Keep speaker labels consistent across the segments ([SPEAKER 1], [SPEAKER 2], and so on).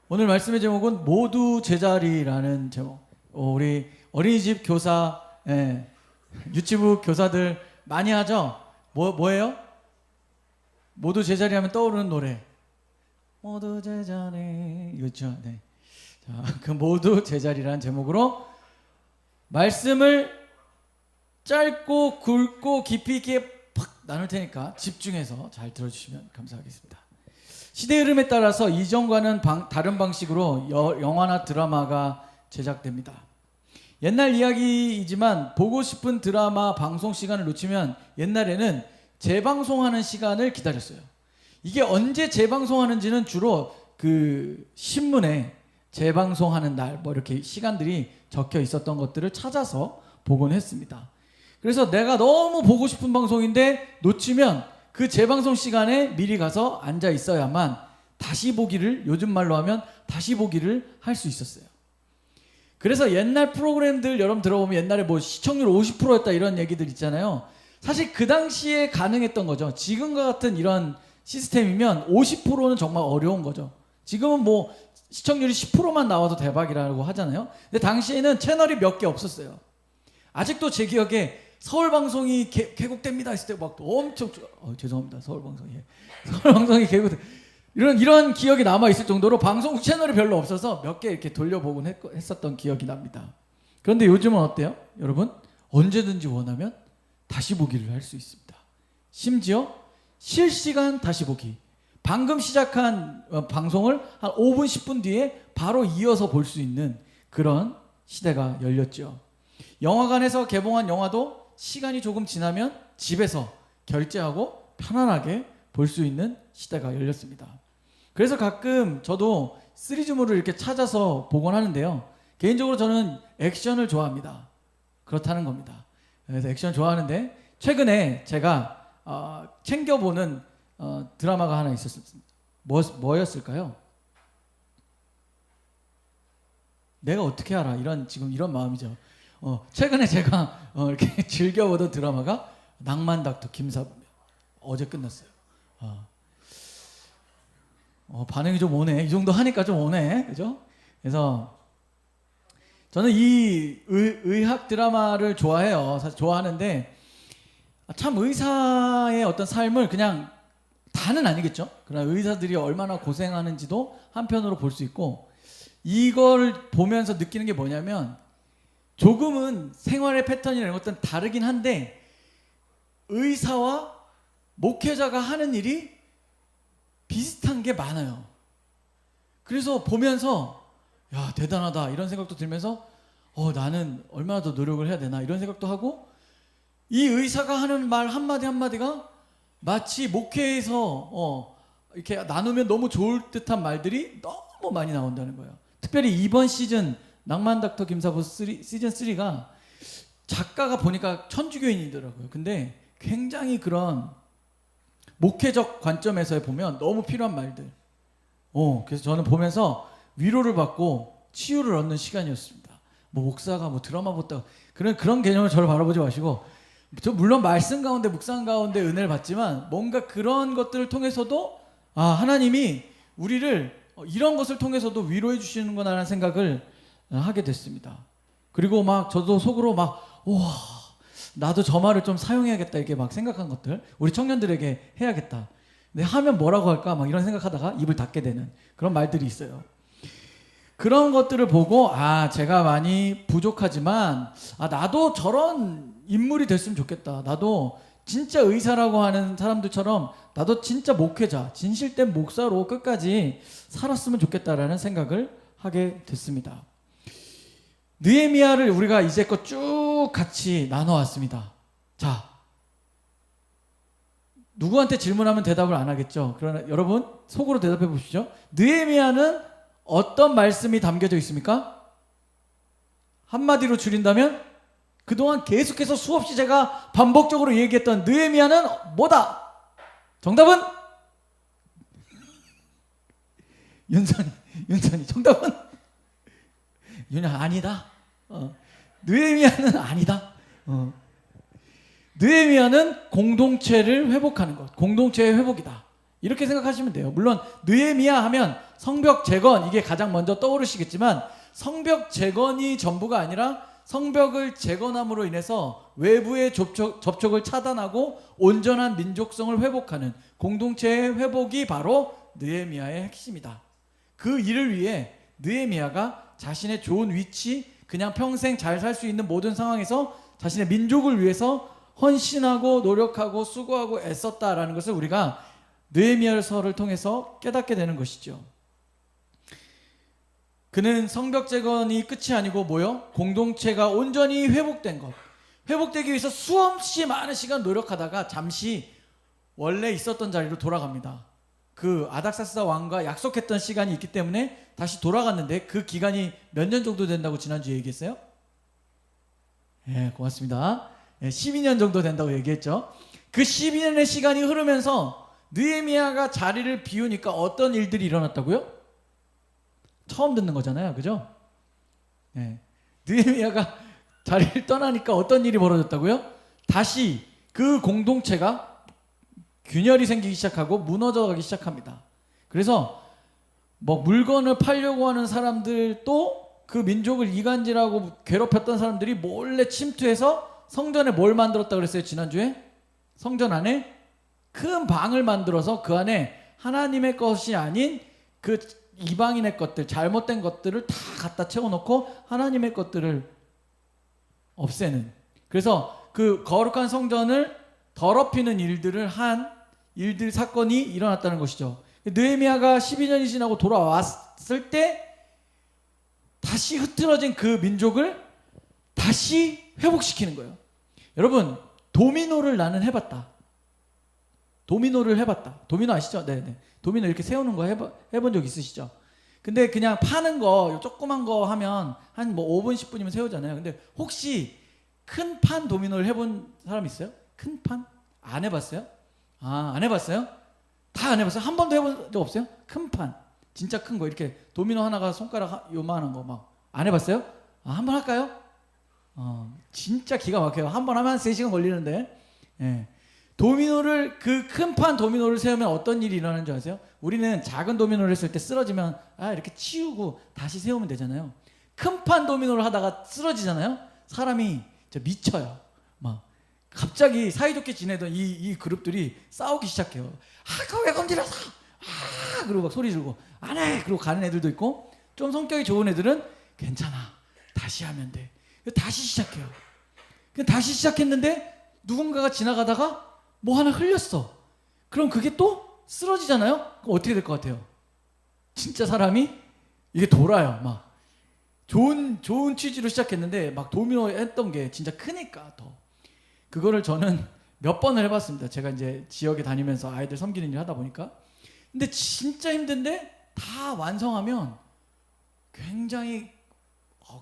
[SPEAKER 1] 오늘 말씀의 제목은 모두 제자리라는 제목. 우리 어린이집 교사, 유치부 교사들 많이 하죠? 뭐예요? 모두 제자리 하면 떠오르는 노래. 모두 제자리. 이거죠. 네. 자, 그 모두 제자리라는 제목으로 말씀을 짧고 굵고 깊이 있게 팍 나눌 테니까 집중해서 잘 들어주시면 감사하겠습니다. 시대 흐름에 따라서 이전과는 다른 방식으로 영화나 드라마가 제작됩니다. 옛날 이야기이지만 보고 싶은 드라마 방송 시간을 놓치면 옛날에는 재방송하는 시간을 기다렸어요. 이게 언제 재방송하는지는 주로 그 신문에 재방송하는 날 뭐 이렇게 시간들이 적혀 있었던 것들을 찾아서 보곤 했습니다. 그래서 내가 너무 보고 싶은 방송인데 놓치면 그 재방송 시간에 미리 가서 앉아 있어야만 다시 보기를, 요즘 말로 하면 다시 보기를 할 수 있었어요. 그래서 옛날 프로그램들 여러분 들어보면 옛날에 뭐 시청률 50%였다 이런 얘기들 있잖아요. 사실 그 당시에 가능했던 거죠. 지금과 같은 이런 시스템이면 50%는 정말 어려운 거죠. 지금은 뭐 시청률이 10%만 나와도 대박이라고 하잖아요. 근데 당시에는 채널이 몇 개 없었어요. 아직도 제 기억에 서울방송이 개국됩니다 했을 때 막 엄청 죄송합니다. 서울방송이 개국 이런 기억이 남아 있을 정도로 방송국 채널이 별로 없어서 몇 개 이렇게 돌려보곤 했었던 기억이 납니다. 그런데 요즘은 어때요? 여러분 언제든지 원하면 다시 보기를 할 수 있습니다. 심지어 실시간 다시 보기. 방금 시작한 방송을 한 5분 10분 뒤에 바로 이어서 볼 수 있는 그런 시대가 열렸죠. 영화관에서 개봉한 영화도 시간이 조금 지나면 집에서 결제하고 편안하게 볼 수 있는 시대가 열렸습니다. 그래서 가끔 저도 시리즈물을 이렇게 찾아서 보곤 하는데요. 개인적으로 저는 액션을 좋아합니다. 그렇다는 겁니다. 그래서 액션 좋아하는데 최근에 제가 챙겨보는 드라마가 하나 있었습니다. 뭐였을까요? 내가 어떻게 알아? 지금 이런 마음이죠. 최근에 제가 이렇게 즐겨보던 드라마가 낭만 닥터 김사부입니다. 어제 끝났어요. 반응이 좀 오네. 이 정도 하니까 좀 오네. 그죠? 그래서 저는 이 의학 드라마를 좋아해요. 사실 좋아하는데 참 의사의 어떤 삶을 그냥 다는 아니겠죠. 그러나 의사들이 얼마나 고생하는지도 한편으로 볼 수 있고 이걸 보면서 느끼는 게 뭐냐면 조금은 생활의 패턴이나 이런 것들은 다르긴 한데 의사와 목회자가 하는 일이 비슷한 게 많아요. 그래서 보면서 야 대단하다 이런 생각도 들면서 나는 얼마나 더 노력을 해야 되나 이런 생각도 하고 이 의사가 하는 말 한마디 한마디가 마치 목회에서 이렇게 나누면 너무 좋을 듯한 말들이 너무 많이 나온다는 거예요. 특별히 이번 시즌 낭만 닥터 김사부 시즌 3가 작가가 보니까 천주교인이더라고요. 근데 굉장히 그런 목회적 관점에서 보면 너무 필요한 말들. 그래서 저는 보면서 위로를 받고 치유를 얻는 시간이었습니다. 뭐 목사가 뭐 드라마 보다가 그런 개념을 저를 바라보지 마시고 저 물론 말씀 가운데 묵상 가운데 은혜를 받지만 뭔가 그런 것들을 통해서도 하나님이 우리를 이런 것을 통해서도 위로해 주시는구나라는 생각을 하게 됐습니다. 그리고 막 저도 속으로 막 우와 나도 저 말을 좀 사용해야겠다 이렇게 막 생각한 것들 우리 청년들에게 해야겠다. 근데 하면 뭐라고 할까 막 이런 생각하다가 입을 닫게 되는 그런 말들이 있어요. 그런 것들을 보고 제가 많이 부족하지만 나도 저런 인물이 됐으면 좋겠다. 나도 진짜 의사라고 하는 사람들처럼 나도 진짜 목회자, 진실된 목사로 끝까지 살았으면 좋겠다라는 생각을 하게 됐습니다. 느헤미야를 우리가 이제껏 쭉 같이 나눠왔습니다. 자, 누구한테 질문하면 대답을 안 하겠죠. 그러나 여러분 속으로 대답해 보시죠. 느헤미야는 어떤 말씀이 담겨져 있습니까? 한마디로 줄인다면 그동안 계속해서 수없이 제가 반복적으로 얘기했던 느헤미야는 뭐다? 정답은? 윤선이 정답은? 아니다. 느헤미야는 아니다. 느헤미야는 공동체를 회복하는 것, 공동체의 회복이다. 이렇게 생각하시면 돼요. 물론 느헤미야 하면 성벽 재건, 이게 가장 먼저 떠오르시겠지만 성벽 재건이 전부가 아니라 성벽을 재건함으로 인해서 외부의 접촉을 차단하고 온전한 민족성을 회복하는 공동체의 회복이 바로 느헤미야의 핵심이다. 그 일을 위해 느헤미야가 자신의 좋은 위치, 그냥 평생 잘 살 수 있는 모든 상황에서 자신의 민족을 위해서 헌신하고 노력하고 수고하고 애썼다라는 것을 우리가 느헤미야서를 통해서 깨닫게 되는 것이죠. 그는 성벽 재건이 끝이 아니고 뭐요? 공동체가 온전히 회복된 것, 회복되기 위해서 수없이 많은 시간 노력하다가 잠시 원래 있었던 자리로 돌아갑니다. 그 아닥사스다 왕과 약속했던 시간이 있기 때문에 다시 돌아갔는데 그 기간이 몇 년 정도 된다고 지난주에 얘기했어요? 예, 고맙습니다. 12년 정도 된다고 얘기했죠. 그 12년의 시간이 흐르면서 느헤미야가 자리를 비우니까 어떤 일들이 일어났다고요? 처음 듣는 거잖아요, 그죠? 네. 느헤미야가 자리를 떠나니까 어떤 일이 벌어졌다고요? 다시 그 공동체가 균열이 생기기 시작하고 무너져가기 시작합니다. 그래서 뭐 물건을 팔려고 하는 사람들도 그 민족을 이간질하고 괴롭혔던 사람들이 몰래 침투해서 성전에 뭘 만들었다 그랬어요, 지난주에? 성전 안에 큰 방을 만들어서 그 안에 하나님의 것이 아닌 그 이방인의 것들, 잘못된 것들을 다 갖다 채워놓고 하나님의 것들을 없애는, 그래서 그 거룩한 성전을 더럽히는 일들을 한 일들, 사건이 일어났다는 것이죠. 느헤미야가 12년이 지나고 돌아왔을 때 다시 흐트러진 그 민족을 다시 회복시키는 거예요. 여러분, 도미노를 나는 해봤다. 도미노를 해봤다. 도미노 아시죠? 네네. 도미노 이렇게 세우는 거 해본 적 있으시죠? 근데 그냥 파는 거, 조그만 거 하면 한 뭐 5분, 10분이면 세우잖아요. 근데 혹시 큰 판 도미노를 해본 사람 있어요? 큰 판? 안 해봤어요? 아, 안 해봤어요? 다 안 해봤어요? 한 번도 해본 적 없어요? 큰 판. 진짜 큰 거, 이렇게 도미노 하나가 손가락 요만한 거 막 안 해봤어요? 아, 한번 할까요? 진짜 기가 막혀요. 한 번 하면 한 3시간 걸리는데. 예. 도미노를, 그 큰 판 도미노를 세우면 어떤 일이 일어나는 줄 아세요? 우리는 작은 도미노를 했을 때 쓰러지면 이렇게 치우고 다시 세우면 되잖아요. 큰 판 도미노를 하다가 쓰러지잖아요. 사람이 진짜 미쳐요. 막 갑자기 사이좋게 지내던 이 그룹들이 싸우기 시작해요. 그거 왜 건드려서? 그리고 막 소리 지르고 안 해! 그리고 가는 애들도 있고, 좀 성격이 좋은 애들은 괜찮아, 다시 하면 돼. 다시 시작해요. 다시 시작했는데 누군가가 지나가다가 뭐 하나 흘렸어. 그럼 그게 또 쓰러지잖아요. 그럼 어떻게 될 것 같아요? 진짜 사람이 이게 돌아요. 막 좋은 취지로 시작했는데 막 도미노 했던 게 진짜 크니까 더. 그거를 저는 몇 번을 해봤습니다. 제가 이제 지역에 다니면서 아이들 섬기는 일 하다 보니까. 근데 진짜 힘든데 다 완성하면 굉장히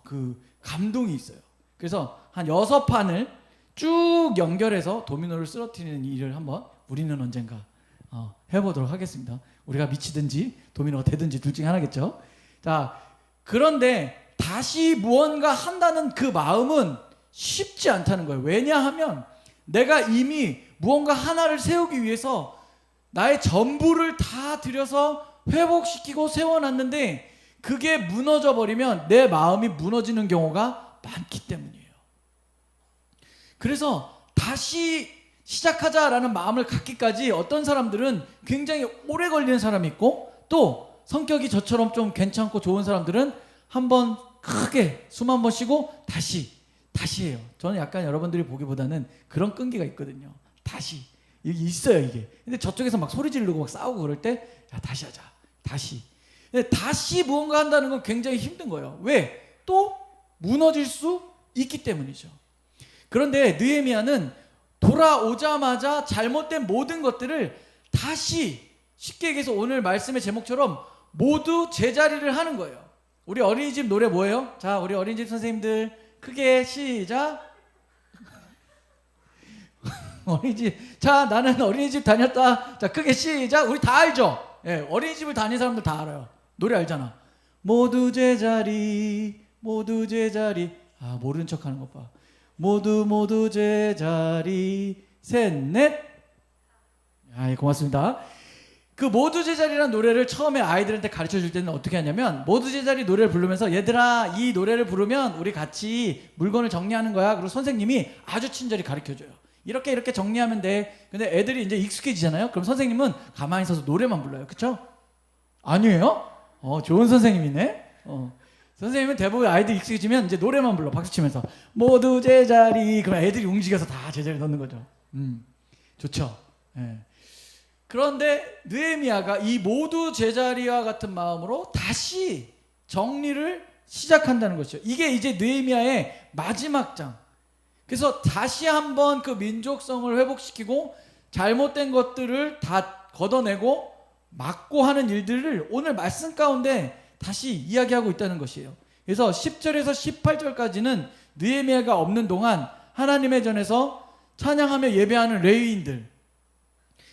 [SPEAKER 1] 그 감동이 있어요. 그래서 한 6판을 쭉 연결해서 도미노를 쓰러뜨리는 일을 한번 우리는 언젠가 해보도록 하겠습니다. 우리가 미치든지 도미노가 되든지 둘 중에 하나겠죠. 자, 그런데 다시 무언가 한다는 그 마음은 쉽지 않다는 거예요. 왜냐하면 내가 이미 무언가 하나를 세우기 위해서 나의 전부를 다 들여서 회복시키고 세워놨는데 그게 무너져 버리면 내 마음이 무너지는 경우가 많기 때문이에요. 그래서 다시 시작하자라는 마음을 갖기까지 어떤 사람들은 굉장히 오래 걸리는 사람이 있고, 또 성격이 저처럼 좀 괜찮고 좋은 사람들은 한번 크게 숨 한 번 쉬고 다시 해요. 저는 약간 여러분들이 보기보다는 그런 끈기가 있거든요. 다시 이게 있어요, 이게. 근데 저쪽에서 막 소리 지르고 막 싸우고 그럴 때 다시 하자, 다시. 근데 다시 무언가 한다는 건 굉장히 힘든 거예요. 왜? 또 무너질 수 있기 때문이죠. 그런데 느헤미야는 돌아오자마자 잘못된 모든 것들을 다시, 쉽게 얘기해서 오늘 말씀의 제목처럼 모두 제자리를 하는 거예요. 우리 어린이집 노래 뭐예요? 자, 우리 어린이집 선생님들 크게 시작. 어린이집. 자, 나는 어린이집 다녔다. 자, 크게 시작. 우리 다 알죠? 예, 어린이집을 다닌 사람들 다 알아요. 노래 알잖아. 모두 제자리, 모두 제자리. 모르는 척 하는 것 봐. 모두 제자리. 셋, 넷. 고맙습니다. 그 모두 제자리라는 노래를 처음에 아이들한테 가르쳐 줄 때는 어떻게 하냐면, 모두 제자리 노래를 부르면서 얘들아 이 노래를 부르면 우리 같이 물건을 정리하는 거야. 그리고 선생님이 아주 친절히 가르쳐 줘요. 이렇게 이렇게 정리하면 돼. 근데 애들이 이제 익숙해지잖아요. 그럼 선생님은 가만히 서서 노래만 불러요. 그쵸? 아니에요? 좋은 선생님이네. 선생님은 대부분 아이들 익숙해지면 이제 노래만 불러. 박수 치면서 모두 제자리. 그럼 애들이 움직여서 다 제자리 넣는 거죠. 좋죠. 예. 그런데 느헤미야가 이 모두 제자리와 같은 마음으로 다시 정리를 시작한다는 것이죠. 이게 이제 느헤미야의 마지막 장. 그래서 다시 한번 그 민족성을 회복시키고 잘못된 것들을 다 걷어내고 막고 하는 일들을 오늘 말씀 가운데 다시 이야기하고 있다는 것이에요. 그래서 10절에서 18절까지는 느헤미야가 없는 동안 하나님의 전에서 찬양하며 예배하는 레위인들,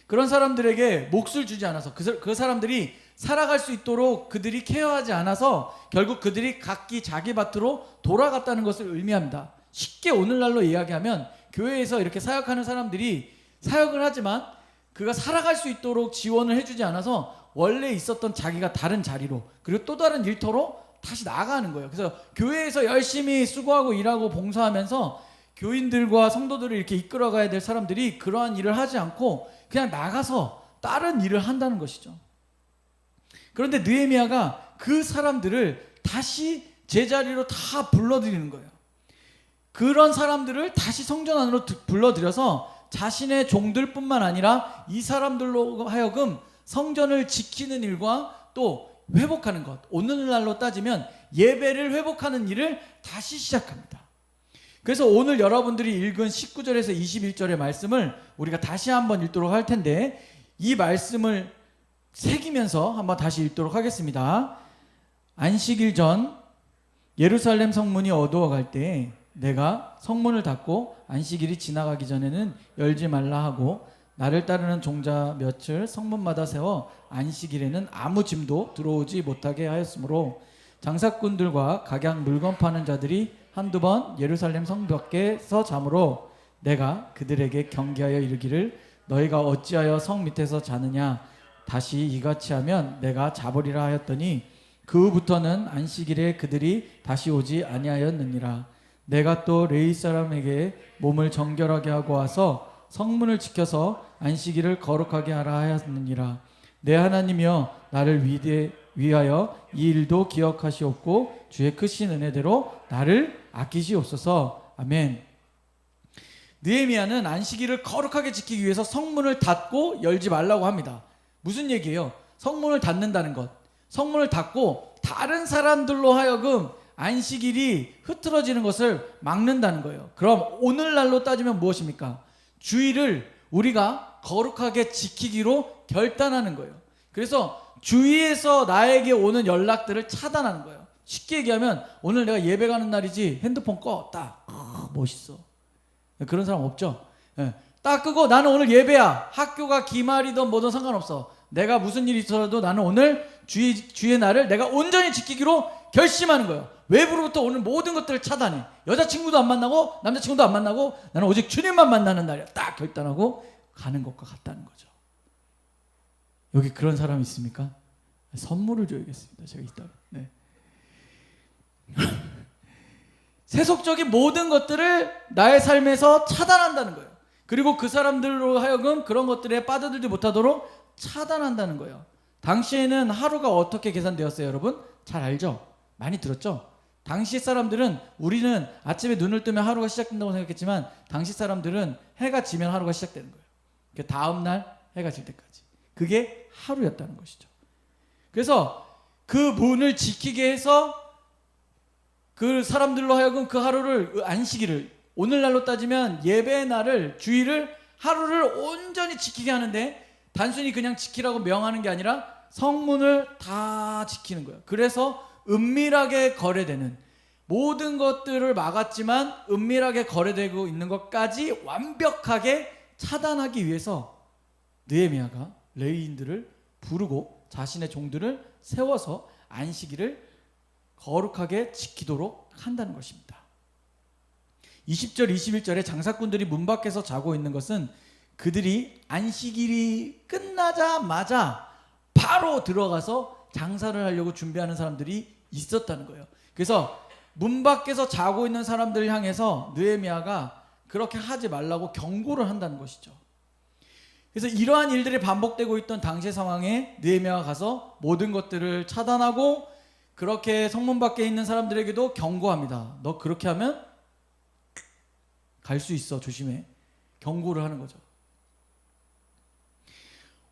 [SPEAKER 1] 그런 사람들에게 몫을 주지 않아서 그 사람들이 살아갈 수 있도록 그들이 케어하지 않아서 결국 그들이 각기 자기 밭으로 돌아갔다는 것을 의미합니다. 쉽게 오늘날로 이야기하면 교회에서 이렇게 사역하는 사람들이 사역을 하지만 그가 살아갈 수 있도록 지원을 해주지 않아서 원래 있었던 자기가 다른 자리로, 그리고 또 다른 일터로 다시 나아가는 거예요. 그래서 교회에서 열심히 수고하고 일하고 봉사하면서 교인들과 성도들을 이렇게 이끌어가야 될 사람들이 그러한 일을 하지 않고 그냥 나가서 다른 일을 한다는 것이죠. 그런데 느헤미야가 그 사람들을 다시 제자리로 다 불러들이는 거예요. 그런 사람들을 다시 성전 안으로 불러들여서 자신의 종들뿐만 아니라 이 사람들로 하여금 성전을 지키는 일과 또 회복하는 것, 오늘날로 따지면 예배를 회복하는 일을 다시 시작합니다. 그래서 오늘 여러분들이 읽은 19절에서 21절의 말씀을 우리가 다시 한번 읽도록 할 텐데, 이 말씀을 새기면서 한번 다시 읽도록 하겠습니다. 안식일 전 예루살렘 성문이 어두워갈 때 내가 성문을 닫고 안식일이 지나가기 전에는 열지 말라 하고 나를 따르는 종자 몇을 성문마다 세워 안식일에는 아무 짐도 들어오지 못하게 하였으므로 장사꾼들과 각양 물건 파는 자들이 한두 번 예루살렘 성 밖에서 자므로 내가 그들에게 경계하여 이르기를 너희가 어찌하여 성 밑에서 자느냐, 다시 이같이 하면 내가 자버리라 하였더니 그 후부터는 안식일에 그들이 다시 오지 아니하였느니라. 내가 또 레위 사람에게 몸을 정결하게 하고 와서 성문을 지켜서 안식일을 거룩하게 하라 하였느니라. 내 하나님이여 나를 위하여 이 일도 기억하시옵고 주의 크신 은혜대로 나를 아끼시옵소서. 아멘. 느헤미야는 안식일을 거룩하게 지키기 위해서 성문을 닫고 열지 말라고 합니다. 무슨 얘기예요? 성문을 닫는다는 것, 성문을 닫고 다른 사람들로 하여금 안식일이 흐트러지는 것을 막는다는 거예요. 그럼 오늘날로 따지면 무엇입니까? 주일을 우리가 거룩하게 지키기로 결단하는 거예요. 그래서 주위에서 나에게 오는 연락들을 차단하는 거예요. 쉽게 얘기하면 오늘 내가 예배 가는 날이지, 핸드폰 꺼. 딱. 멋있어. 그런 사람 없죠? 네. 딱 끄고 나는 오늘 예배야. 학교가 기말이든 뭐든 상관없어. 내가 무슨 일이 있어도 나는 오늘 주의 날을 내가 온전히 지키기로 결심하는 거예요. 외부로부터 오늘 모든 것들을 차단해. 여자친구도 안 만나고 남자친구도 안 만나고 나는 오직 주님만 만나는 날이야. 딱 결단하고 가는 것과 같다는 거죠. 여기 그런 사람 있습니까? 선물을 줘야겠습니다. 제가 이따가. 네. 세속적인 모든 것들을 나의 삶에서 차단한다는 거예요. 그리고 그 사람들로 하여금 그런 것들에 빠져들지 못하도록 차단한다는 거예요. 당시에는 하루가 어떻게 계산되었어요, 여러분? 잘 알죠? 많이 들었죠? 당시 사람들은, 우리는 아침에 눈을 뜨면 하루가 시작된다고 생각했지만 당시 사람들은 해가 지면 하루가 시작되는 거예요. 그 다음 날 해가 질 때까지. 그게 하루였다는 것이죠. 그래서 그 문을 지키게 해서 그 사람들로 하여금 그 하루를, 안식일을, 오늘날로 따지면 예배의 날을, 주일을, 하루를 온전히 지키게 하는데, 단순히 그냥 지키라고 명하는 게 아니라 성문을 다 지키는 거예요. 그래서 은밀하게 거래되는 모든 것들을 막았지만 은밀하게 거래되고 있는 것까지 완벽하게 차단하기 위해서 느헤미야가 레위인들을 부르고 자신의 종들을 세워서 안식일을 거룩하게 지키도록 한다는 것입니다. 20절 21절에 장사꾼들이 문 밖에서 자고 있는 것은 그들이 안식일이 끝나자마자 바로 들어가서 장사를 하려고 준비하는 사람들이 있었다는 거예요. 그래서 문 밖에서 자고 있는 사람들을 향해서 느헤미야가 그렇게 하지 말라고 경고를 한다는 것이죠. 그래서 이러한 일들이 반복되고 있던 당시의 상황에 느헤미야가 가서 모든 것들을 차단하고 그렇게 성문 밖에 있는 사람들에게도 경고합니다. 너 그렇게 하면 갈 수 있어, 조심해. 경고를 하는 거죠.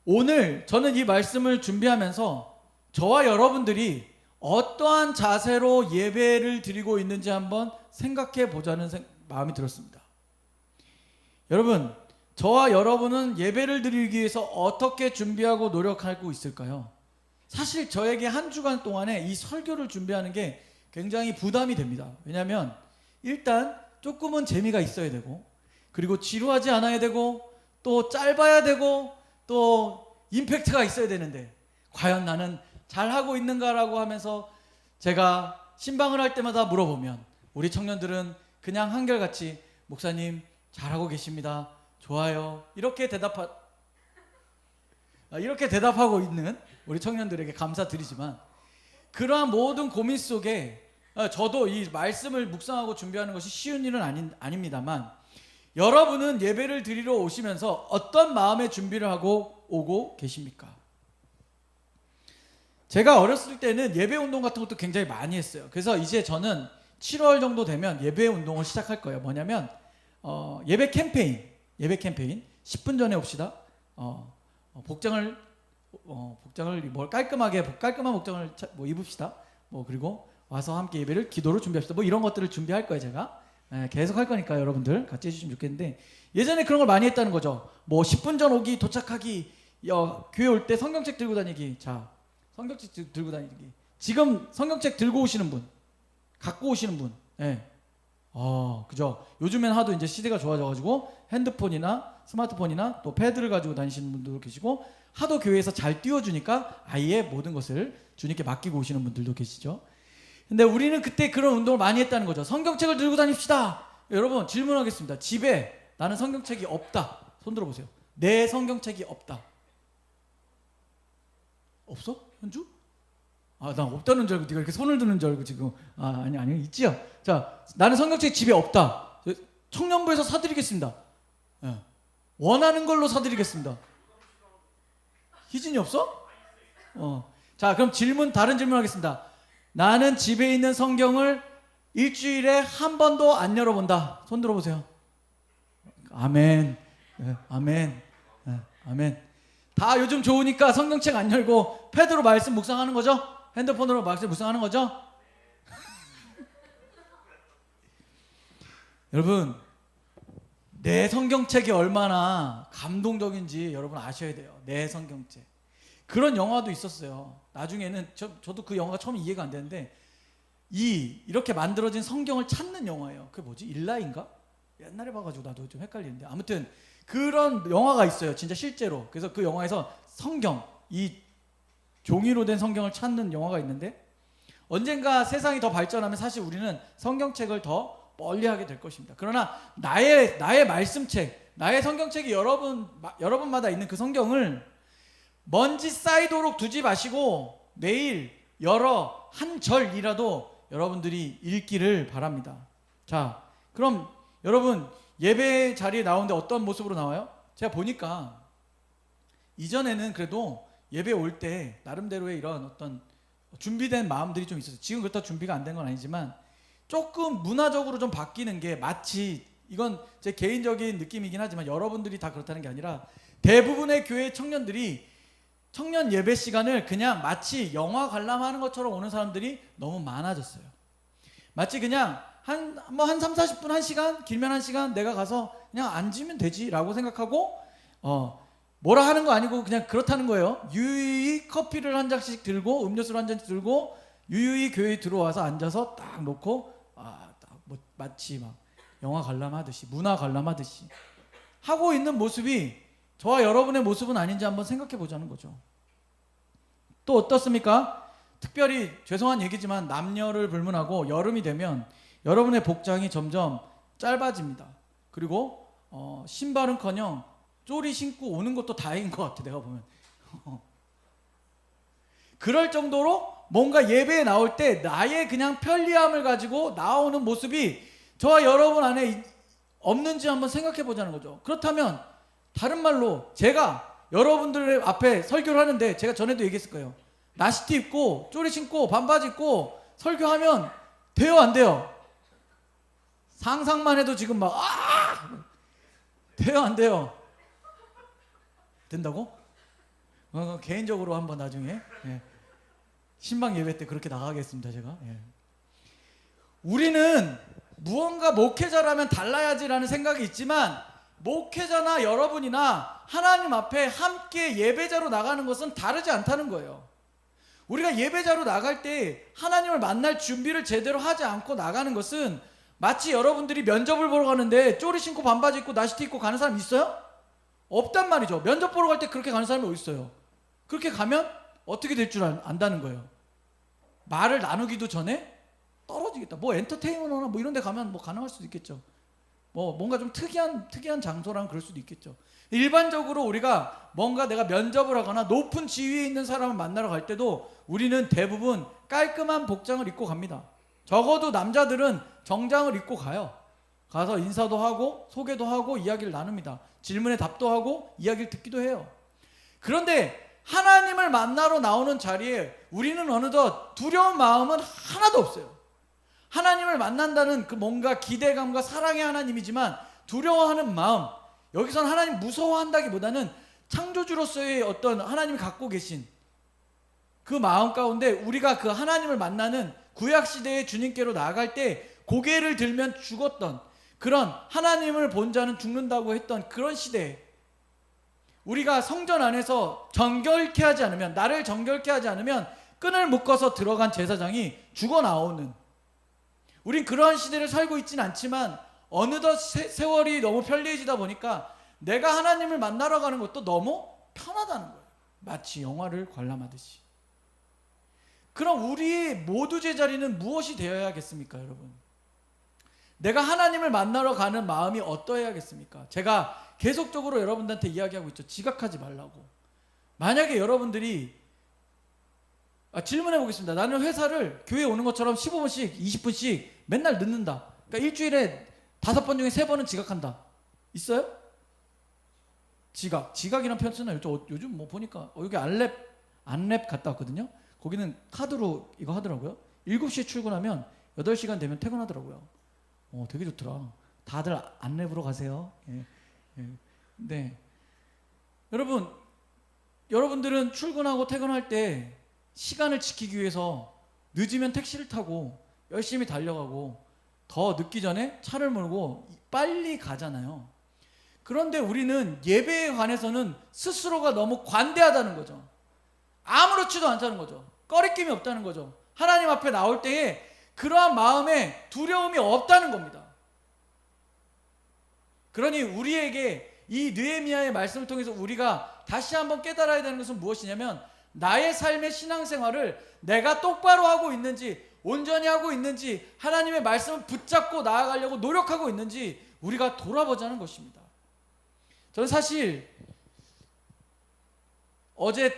[SPEAKER 1] 오늘 저는 이 말씀을 준비하면서 저와 여러분들이 어떠한 자세로 예배를 드리고 있는지 한번 생각해 보자는 마음이 들었습니다. 여러분, 저와 여러분은 예배를 드리기 위해서 어떻게 준비하고 노력하고 있을까요? 사실 저에게 한 주간 동안에 이 설교를 준비하는 게 굉장히 부담이 됩니다. 왜냐하면 일단 조금은 재미가 있어야 되고, 그리고 지루하지 않아야 되고, 또 짧아야 되고, 또 임팩트가 있어야 되는데 과연 나는 잘하고 있는가라고 하면서 제가 신방을 할 때마다 물어보면 우리 청년들은 그냥 한결같이 목사님 잘하고 계십니다, 좋아요, 이렇게 대답하고 있는 우리 청년들에게 감사드리지만, 그러한 모든 고민 속에 저도 이 말씀을 묵상하고 준비하는 것이 쉬운 일은 아닙니다만, 여러분은 예배를 드리러 오시면서 어떤 마음의 준비를 하고 오고 계십니까? 제가 어렸을 때는 예배 운동 같은 것도 굉장히 많이 했어요. 그래서 이제 저는 7월 정도 되면 예배 운동을 시작할 거예요. 뭐냐면 예배 캠페인 10분 전에 옵시다. 복장을 깔끔한 복장을 입읍시다. 그리고 와서 함께 예배를 기도로 준비합시다. 이런 것들을 준비할 거예요. 제가 계속 할 거니까 여러분들 같이 해주시면 좋겠는데, 예전에 그런 걸 많이 했다는 거죠. 10분 전 오기, 도착하기, 교회 올 때 성경책 들고 다니기. 자, 성경책 들고 다니기. 지금 성경책 들고 오시는 분, 갖고 오시는 분, 그죠? 요즘엔 하도 이제 시대가 좋아져가지고 핸드폰이나 스마트폰이나 또 패드를 가지고 다니시는 분들도 계시고, 하도 교회에서 잘 띄워주니까 아예 모든 것을 주님께 맡기고 오시는 분들도 계시죠. 근데 우리는 그때 그런 운동을 많이 했다는 거죠. 성경책을 들고 다닙시다. 여러분, 질문하겠습니다. 집에 나는 성경책이 없다. 손 들어보세요. 내 성경책이 없다. 없어? 현주? 나 없다는 줄 알고 네가 이렇게 손을 드는 줄 알고 지금. 아니 있지요. 자, 나는 성경책이 집에 없다. 청년부에서 사드리겠습니다. 원하는 걸로 사드리겠습니다. 희진이 없어? 자, 그럼 다른 질문 하겠습니다. 나는 집에 있는 성경을 일주일에 한 번도 안 열어본다. 손 들어보세요. 아멘. 아멘. 아멘. 다 요즘 좋으니까 성경책 안 열고 패드로 말씀 묵상하는 거죠? 핸드폰으로 말씀 묵상하는 거죠? 여러분, 내 성경책이 얼마나 감동적인지 여러분 아셔야 돼요. 내 성경책. 그런 영화도 있었어요. 나중에는 저도 그 영화가 처음 이해가 안 되는데, 이렇게 만들어진 성경을 찾는 영화예요. 그게 뭐지? 일라인가? 옛날에 봐가지고 나도 좀 헷갈리는데, 아무튼 그런 영화가 있어요. 진짜 실제로. 그래서 그 영화에서 이 종이로 된 성경을 찾는 영화가 있는데, 언젠가 세상이 더 발전하면 사실 우리는 성경책을 더 멀리하게 될 것입니다. 그러나 나의 말씀책, 나의 성경책이 여러분마다 있는 그 성경을 먼지 쌓이도록 두지 마시고 매일 한 절이라도 여러분들이 읽기를 바랍니다. 자, 그럼 여러분 예배 자리에 나오는데 어떤 모습으로 나와요? 제가 보니까 이전에는 그래도 예배 올 때 나름대로의 이런 어떤 준비된 마음들이 좀 있었어요. 지금 그렇다고 준비가 안 된 건 아니지만 조금 문화적으로 좀 바뀌는 게, 마치 이건 제 개인적인 느낌이긴 하지만 여러분들이 다 그렇다는 게 아니라 대부분의 교회 청년들이 청년 예배 시간을 그냥 마치 영화 관람하는 것처럼 오는 사람들이 너무 많아졌어요. 마치 그냥 한 3, 40분, 1시간, 길면 1시간 내가 가서 그냥 앉으면 되지라고 생각하고 뭐라 하는 거 아니고 그냥 그렇다는 거예요. 유유히 커피를 한 잔씩 들고 음료수를 한 잔씩 들고 유유히 교회에 들어와서 앉아서 딱 놓고 마치 막 영화 관람하듯이, 문화 관람하듯이 하고 있는 모습이 저와 여러분의 모습은 아닌지 한번 생각해 보자는 거죠. 또 어떻습니까? 특별히 죄송한 얘기지만 남녀를 불문하고 여름이 되면 여러분의 복장이 점점 짧아집니다. 그리고 신발은커녕 쪼리 신고 오는 것도 다행인 것 같아, 내가 보면. 그럴 정도로 뭔가 예배에 나올 때 나의 그냥 편리함을 가지고 나오는 모습이 저와 여러분 안에 없는지 한번 생각해 보자는 거죠. 그렇다면 다른 말로 제가 여러분들 앞에 설교를 하는데, 제가 전에도 얘기했을 거예요. 나시티 입고 쪼리 신고 반바지 입고 설교하면 돼요, 안 돼요? 상상만 해도 지금 막 돼요, 안 돼요? 된다고? 개인적으로 한번 나중에 신방 예배 때 그렇게 나가겠습니다, 제가. 우리는 무언가 목회자라면 달라야지라는 생각이 있지만, 목회자나 여러분이나 하나님 앞에 함께 예배자로 나가는 것은 다르지 않다는 거예요. 우리가 예배자로 나갈 때 하나님을 만날 준비를 제대로 하지 않고 나가는 것은 마치 여러분들이 면접을 보러 가는데 쪼리 신고 반바지 입고 나시티 입고 가는 사람 있어요? 없단 말이죠. 면접 보러 갈 때 그렇게 가는 사람이 어디 있어요? 그렇게 가면 어떻게 될 줄 안다는 거예요. 말을 나누기도 전에 떨어지겠다. 뭐 엔터테인먼트나 뭐 이런 데 가면 뭐 가능할 수도 있겠죠. 뭐 뭔가 좀 특이한 장소라면 그럴 수도 있겠죠. 일반적으로 우리가 뭔가 내가 면접을 하거나 높은 지위에 있는 사람을 만나러 갈 때도 우리는 대부분 깔끔한 복장을 입고 갑니다. 적어도 남자들은 정장을 입고 가요. 가서 인사도 하고 소개도 하고 이야기를 나눕니다. 질문에 답도 하고 이야기를 듣기도 해요. 그런데 하나님을 만나러 나오는 자리에 우리는 어느덧 두려운 마음은 하나도 없어요. 하나님을 만난다는 그 뭔가 기대감과 사랑의 하나님이지만 두려워하는 마음, 여기선 하나님 무서워한다기보다는 창조주로서의 어떤 하나님이 갖고 계신 그 마음 가운데 우리가 그 하나님을 만나는 구약시대의 주님께로 나아갈 때 고개를 들면 죽었던 그런, 하나님을 본 자는 죽는다고 했던 그런 시대에 우리가 성전 안에서 정결케 하지 않으면, 나를 정결케 하지 않으면 끈을 묶어서 들어간 제사장이 죽어 나오는, 우린 그러한 시대를 살고 있지는 않지만 어느덧 세월이 너무 편리해지다 보니까 내가 하나님을 만나러 가는 것도 너무 편하다는 거예요. 마치 영화를 관람하듯이. 그럼 우리의 모두 제자리는 무엇이 되어야겠습니까, 여러분? 내가 하나님을 만나러 가는 마음이 어떠해야겠습니까? 제가 계속적으로 여러분들한테 이야기하고 있죠. 지각하지 말라고. 만약에 여러분들이 질문해 보겠습니다. 나는 회사를 교회에 오는 것처럼 15분씩 20분씩 맨날 늦는다. 그러니까 일주일에 5번 중에 3번은 지각한다. 있어요? 지각이란 표현 쓰나요? 요즘 뭐 보니까 여기 안랩 갔다 왔거든요. 거기는 카드로 이거 하더라고요. 7시에 출근하면 8시간 되면 퇴근하더라고요. 되게 좋더라. 다들 안랩으로 가세요. 네. 여러분들은 출근하고 퇴근할 때 시간을 지키기 위해서 늦으면 택시를 타고 열심히 달려가고 더 늦기 전에 차를 몰고 빨리 가잖아요. 그런데 우리는 예배에 관해서는 스스로가 너무 관대하다는 거죠. 아무렇지도 않다는 거죠. 꺼리낌이 없다는 거죠. 하나님 앞에 나올 때에 그러한 마음에 두려움이 없다는 겁니다. 그러니 우리에게 이 느헤미야의 말씀을 통해서 우리가 다시 한번 깨달아야 되는 것은 무엇이냐면, 나의 삶의 신앙생활을 내가 똑바로 하고 있는지, 온전히 하고 있는지, 하나님의 말씀을 붙잡고 나아가려고 노력하고 있는지 우리가 돌아보자는 것입니다. 저는 사실 어제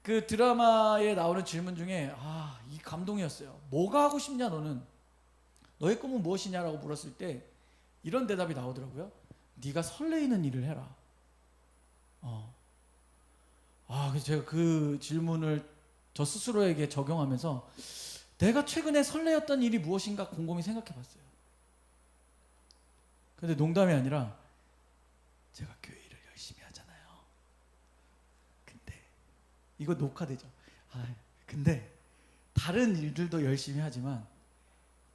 [SPEAKER 1] 그 드라마에 나오는 질문 중에 이 감동이었어요. 뭐가 하고 싶냐 너는? 너의 꿈은 무엇이냐라고 물었을 때 이런 대답이 나오더라고요. 네가 설레이는 일을 해라. 그래서 제가 그 질문을 저 스스로에게 적용하면서 내가 최근에 설레었던 일이 무엇인가 곰곰이 생각해 봤어요. 근데 농담이 아니라 제가 교회 일을 열심히 하잖아요. 근데 이거 녹화되죠. 근데 다른 일들도 열심히 하지만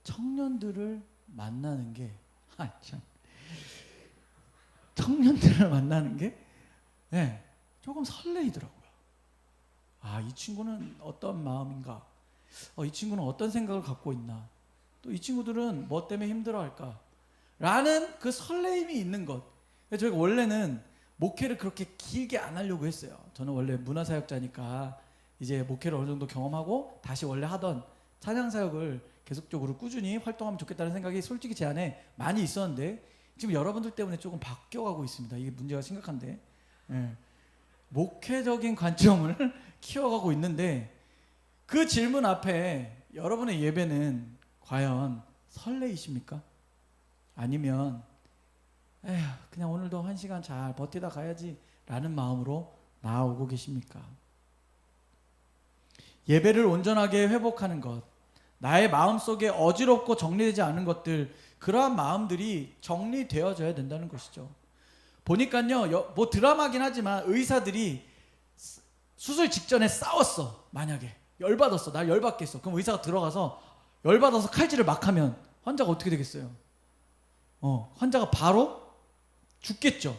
[SPEAKER 1] 청년들을 만나는 게 청년들을 만나는 게 조금 설레이더라고요. 이 친구는 어떤 마음인가? 이 친구는 어떤 생각을 갖고 있나? 또 이 친구들은 뭐 때문에 힘들어할까? 라는 그 설레임이 있는 것. 저희가 원래는 목회를 그렇게 길게 안 하려고 했어요. 저는 원래 문화사역자니까 이제 목회를 어느 정도 경험하고 다시 원래 하던 찬양사역을 계속적으로 꾸준히 활동하면 좋겠다는 생각이 솔직히 제 안에 많이 있었는데, 지금 여러분들 때문에 조금 바뀌어가고 있습니다. 이게 문제가 심각한데, 목회적인 관점을 키워가고 있는데, 그 질문 앞에 여러분의 예배는 과연 설레이십니까? 아니면 에휴, 그냥 오늘도 1시간 잘 버티다 가야지 라는 마음으로 나아오고 계십니까? 예배를 온전하게 회복하는 것, 나의 마음속에 어지럽고 정리되지 않은 것들, 그러한 마음들이 정리되어져야 된다는 것이죠. 보니까요, 뭐 드라마긴 하지만 의사들이 수술 직전에 싸웠어. 만약에 열받았어, 날 열받게 했어. 그럼 의사가 들어가서 열받아서 칼질을 막 하면 환자가 어떻게 되겠어요? 환자가 바로 죽겠죠.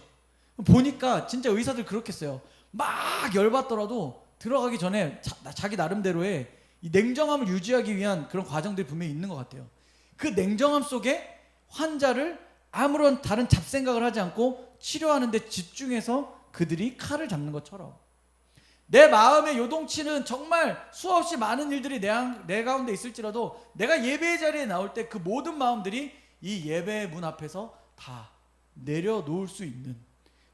[SPEAKER 1] 보니까 진짜 의사들 그렇게 했어요. 막 열받더라도 들어가기 전에 자기 나름대로의 이 냉정함을 유지하기 위한 그런 과정들이 분명히 있는 것 같아요. 그 냉정함 속에 환자를 아무런 다른 잡생각을 하지 않고 치료하는 데 집중해서 그들이 칼을 잡는 것처럼, 내 마음의 요동치는 정말 수없이 많은 일들이 내 가운데 있을지라도 내가 예배의 자리에 나올 때 그 모든 마음들이 이 예배의 문 앞에서 다 내려놓을 수 있는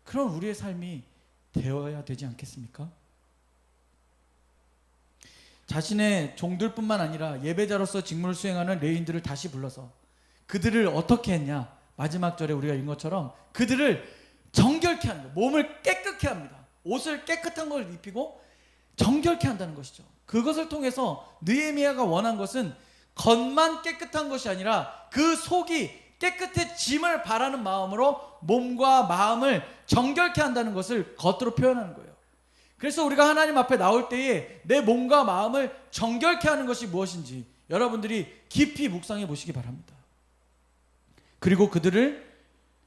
[SPEAKER 1] 그런 우리의 삶이 되어야 되지 않겠습니까? 자신의 종들뿐만 아니라 예배자로서 직무를 수행하는 레위인들을 다시 불러서 그들을 어떻게 했냐? 마지막 절에 우리가 읽은 것처럼 그들을 정결케 하는 거예요. 몸을 깨끗게 합니다. 옷을 깨끗한 걸 입히고 정결케 한다는 것이죠. 그것을 통해서 느헤미야가 원한 것은 겉만 깨끗한 것이 아니라 그 속이 깨끗해짐을 바라는 마음으로 몸과 마음을 정결케 한다는 것을 겉으로 표현하는 거예요. 그래서 우리가 하나님 앞에 나올 때에 내 몸과 마음을 정결케 하는 것이 무엇인지 여러분들이 깊이 묵상해 보시기 바랍니다. 그리고 그들을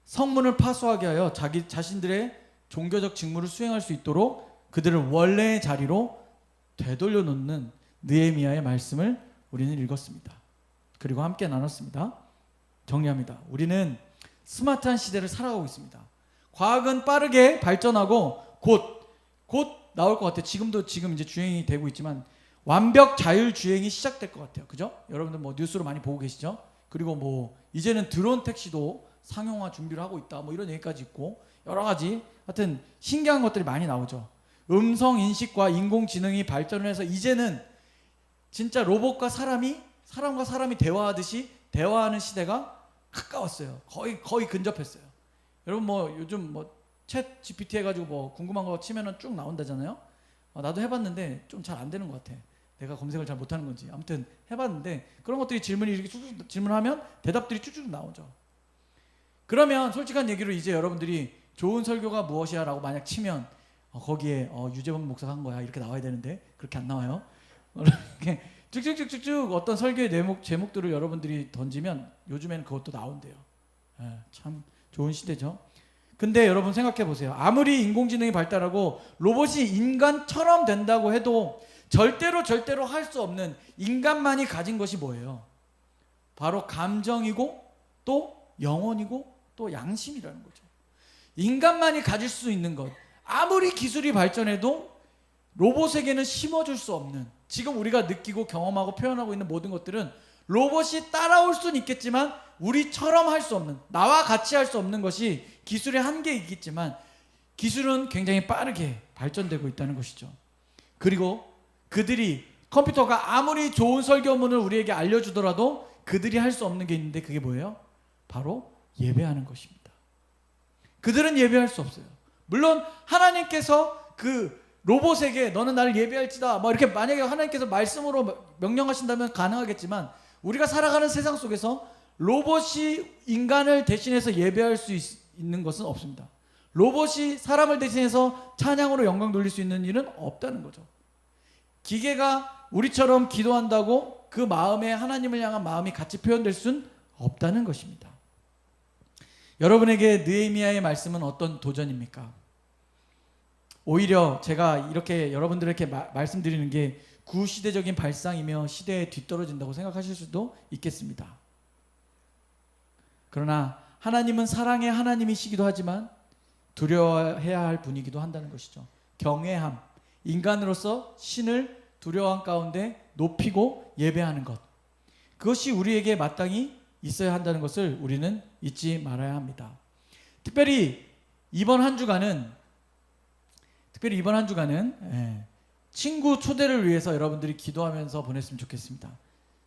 [SPEAKER 1] 성문을 파수하게 하여 자신들의 종교적 직무를 수행할 수 있도록 그들을 원래의 자리로 되돌려 놓는 느헤미야의 말씀을 우리는 읽었습니다. 그리고 함께 나눴습니다. 정리합니다. 우리는 스마트한 시대를 살아가고 있습니다. 과학은 빠르게 발전하고 곧 나올 것 같아요. 지금 이제 주행이 되고 있지만 완벽 자율 주행이 시작될 것 같아요. 그죠? 여러분들 뭐 뉴스로 많이 보고 계시죠? 그리고 뭐 이제는 드론 택시도 상용화 준비를 하고 있다. 뭐 이런 얘기까지 있고 여러 가지 하여튼 신기한 것들이 많이 나오죠. 음성 인식과 인공지능이 발전을 해서 이제는 진짜 로봇과 사람과 사람이 대화하듯이 대화하는 시대가 가까웠어요. 거의 근접했어요. 여러분 뭐 요즘 뭐 챗 GPT 해가지고 뭐 궁금한 거 치면은 쭉 나온다잖아요. 나도 해봤는데 좀 잘 안 되는 것 같아. 내가 검색을 잘 못하는 건지. 아무튼 해봤는데 그런 것들이 질문이 이렇게 쭉쭉 질문하면 대답들이 쭉쭉 나오죠. 그러면 솔직한 얘기로 이제 여러분들이 좋은 설교가 무엇이야 라고 만약 치면 거기에 유재범 목사가 한 거야 이렇게 나와야 되는데 그렇게 안 나와요. 이렇게 쭉쭉쭉쭉 어떤 설교의 제목들을 여러분들이 던지면 요즘에는 그것도 나온대요. 참 좋은 시대죠. 근데 여러분 생각해 보세요. 아무리 인공지능이 발달하고 로봇이 인간처럼 된다고 해도 절대로 할 수 없는 인간만이 가진 것이 뭐예요? 바로 감정이고 또 영혼이고 또 양심이라는 거죠. 인간만이 가질 수 있는 것, 아무리 기술이 발전해도 로봇에게는 심어줄 수 없는, 지금 우리가 느끼고 경험하고 표현하고 있는 모든 것들은 로봇이 따라올 수는 있겠지만 우리처럼 할 수 없는, 나와 같이 할 수 없는 것이 기술의 한계에 있겠지만 기술은 굉장히 빠르게 발전되고 있다는 것이죠. 그리고 그들이 컴퓨터가 아무리 좋은 설교문을 우리에게 알려주더라도 그들이 할 수 없는 게 있는데 그게 뭐예요? 바로 예배하는 것입니다. 그들은 예배할 수 없어요. 물론 하나님께서 그 로봇에게 너는 나를 예배할지다 뭐 이렇게 만약에 하나님께서 말씀으로 명령하신다면 가능하겠지만 우리가 살아가는 세상 속에서 로봇이 인간을 대신해서 예배할 수 있는 것은 없습니다. 로봇이 사람을 대신해서 찬양으로 영광 돌릴 수 있는 일은 없다는 거죠. 기계가 우리처럼 기도한다고 그 마음에 하나님을 향한 마음이 같이 표현될 수는 없다는 것입니다. 여러분에게 느헤미야의 말씀은 어떤 도전입니까? 오히려 제가 이렇게 여러분들에게 말씀드리는 게 구시대적인 발상이며 시대에 뒤떨어진다고 생각하실 수도 있겠습니다. 그러나 하나님은 사랑의 하나님이시기도 하지만 두려워해야 할 분이기도 한다는 것이죠. 경외함, 인간으로서 신을 두려워한 가운데 높이고 예배하는 것, 그것이 우리에게 마땅히 있어야 한다는 것을 우리는 잊지 말아야 합니다. 특별히 이번 한 주간은 친구 초대를 위해서 여러분들이 기도하면서 보냈으면 좋겠습니다.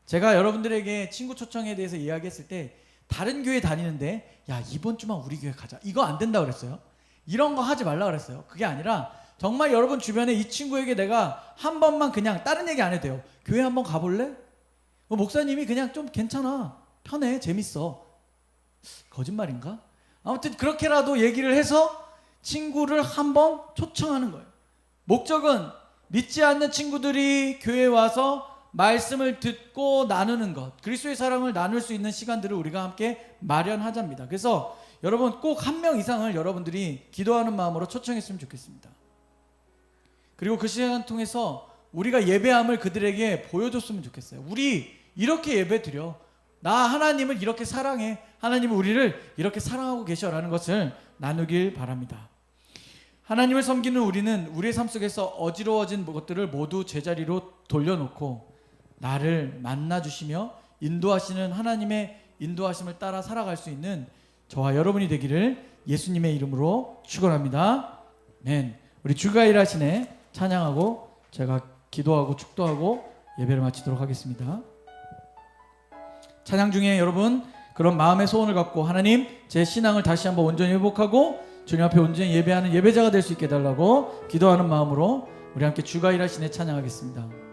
[SPEAKER 1] 제가 여러분들에게 친구 초청에 대해서 이야기했을 때 다른 교회 다니는데 야 이번 주만 우리 교회 가자 이거 안 된다 그랬어요. 이런 거 하지 말라 그랬어요. 그게 아니라 정말 여러분 주변에 이 친구에게 내가 한 번만 그냥 다른 얘기 안 해도 돼요. 교회 한번 가볼래? 목사님이 그냥 좀 괜찮아 편해 재밌어 거짓말인가? 아무튼 그렇게라도 얘기를 해서 친구를 한번 초청하는 거예요. 목적은 믿지 않는 친구들이 교회에 와서 말씀을 듣고 나누는 것, 그리스도의 사랑을 나눌 수 있는 시간들을 우리가 함께 마련하자입니다. 그래서 여러분 꼭 한 명 이상을 여러분들이 기도하는 마음으로 초청했으면 좋겠습니다. 그리고 그 시간을 통해서 우리가 예배함을 그들에게 보여줬으면 좋겠어요. 우리 이렇게 예배 드려. 나 하나님을 이렇게 사랑해. 하나님은 우리를 이렇게 사랑하고 계셔라는 것을 나누길 바랍니다. 하나님을 섬기는 우리는 우리의 삶 속에서 어지러워진 것들을 모두 제자리로 돌려놓고 나를 만나주시며 인도하시는 하나님의 인도하심을 따라 살아갈 수 있는 저와 여러분이 되기를 예수님의 이름으로 축원합니다. 아멘. 우리 주가 일하시네 찬양하고 제가 기도하고 축도하고 예배를 마치도록 하겠습니다. 찬양 중에 여러분 그런 마음의 소원을 갖고 하나님 제 신앙을 다시 한번 온전히 회복하고 주님 앞에 온전히 예배하는 예배자가 될 수 있게 해달라고 기도하는 마음으로 우리 함께 주가 일하시네 찬양하겠습니다.